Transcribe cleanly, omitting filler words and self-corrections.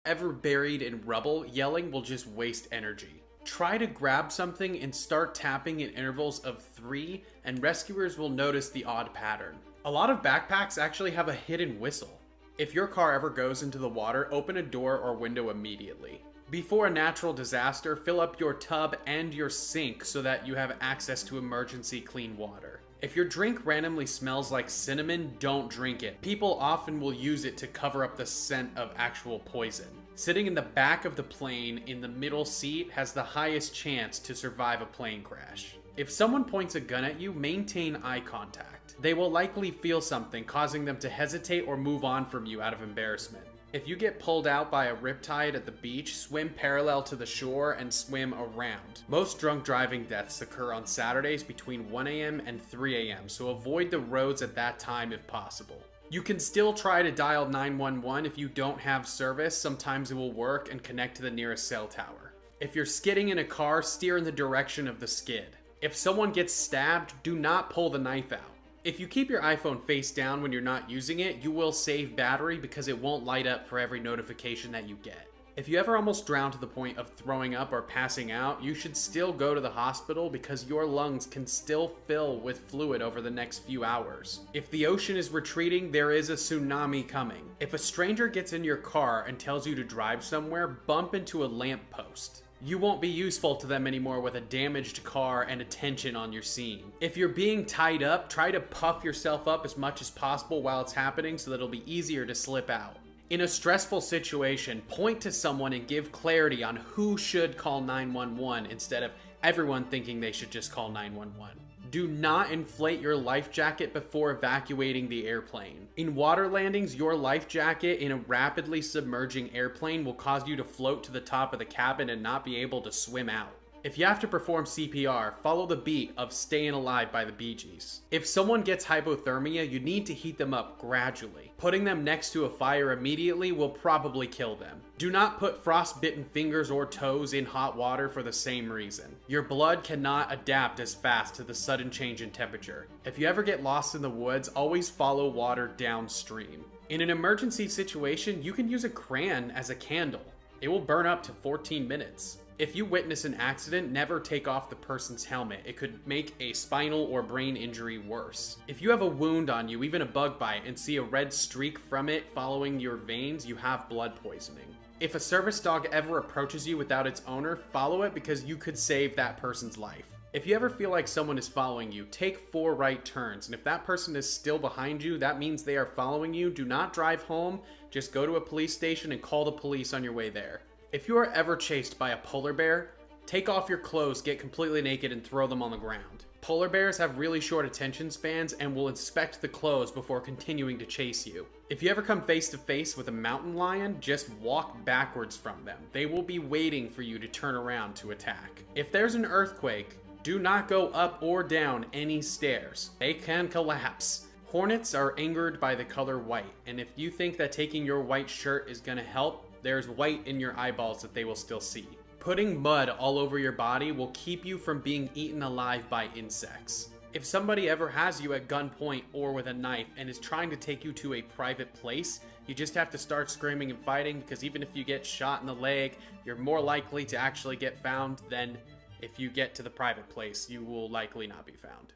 Ever buried in rubble, yelling will just waste energy. Try to grab something and start tapping in intervals of 3, and rescuers will notice the odd pattern. A lot of backpacks actually have a hidden whistle. If your car ever goes into the water, open a door or window immediately. Before a natural disaster, fill up your tub and your sink so that you have access to emergency clean water. If your drink randomly smells like cinnamon, don't drink it. People often will use it to cover up the scent of actual poison. Sitting in the back of the plane in the middle seat has the highest chance to survive a plane crash. If someone points a gun at you, maintain eye contact. They will likely feel something, causing them to hesitate or move on from you out of embarrassment. If you get pulled out by a riptide at the beach, swim parallel to the shore and swim around. Most drunk driving deaths occur on Saturdays between 1 a.m. and 3 a.m., so avoid the roads at that time if possible. You can still try to dial 911 if you don't have service. Sometimes it will work and connect to the nearest cell tower. If you're skidding in a car, steer in the direction of the skid. If someone gets stabbed, do not pull the knife out. If you keep your iPhone face down when you're not using it, you will save battery because it won't light up for every notification that you get. If you ever almost drown to the point of throwing up or passing out, you should still go to the hospital because your lungs can still fill with fluid over the next few hours. If the ocean is retreating, there is a tsunami coming. If a stranger gets in your car and tells you to drive somewhere, bump into a lamppost. You won't be useful to them anymore with a damaged car and attention on your scene. If you're being tied up, try to puff yourself up as much as possible while it's happening so that it'll be easier to slip out. In a stressful situation, point to someone and give clarity on who should call 911 instead of everyone thinking they should just call 911. Do not inflate your life jacket before evacuating the airplane. In water landings, your life jacket in a rapidly submerging airplane will cause you to float to the top of the cabin and not be able to swim out. If you have to perform CPR, follow the beat of Stayin' Alive by the Bee Gees. If someone gets hypothermia, you need to heat them up gradually. Putting them next to a fire immediately will probably kill them. Do not put frostbitten fingers or toes in hot water for the same reason. Your blood cannot adapt as fast to the sudden change in temperature. If you ever get lost in the woods, always follow water downstream. In an emergency situation, you can use a crayon as a candle. It will burn up to 14 minutes. If you witness an accident, never take off the person's helmet. It could make a spinal or brain injury worse. If you have a wound on you, even a bug bite, and see a red streak from it following your veins, you have blood poisoning. If a service dog ever approaches you without its owner, follow it because you could save that person's life. If you ever feel like someone is following you, take 4 right turns, and if that person is still behind you, that means they are following you. Do not drive home, just go to a police station and call the police on your way there. If you are ever chased by a polar bear, take off your clothes, get completely naked, and throw them on the ground. Polar bears have really short attention spans and will inspect the clothes before continuing to chase you. If you ever come face to face with a mountain lion, just walk backwards from them. They will be waiting for you to turn around to attack. If there's an earthquake, do not go up or down any stairs. They can collapse. Hornets are angered by the color white, and if you think that taking your white shirt is gonna help, there's white in your eyeballs that they will still see. Putting mud all over your body will keep you from being eaten alive by insects. If somebody ever has you at gunpoint or with a knife and is trying to take you to a private place, you just have to start screaming and fighting because even if you get shot in the leg, you're more likely to actually get found than if you get to the private place. You will likely not be found.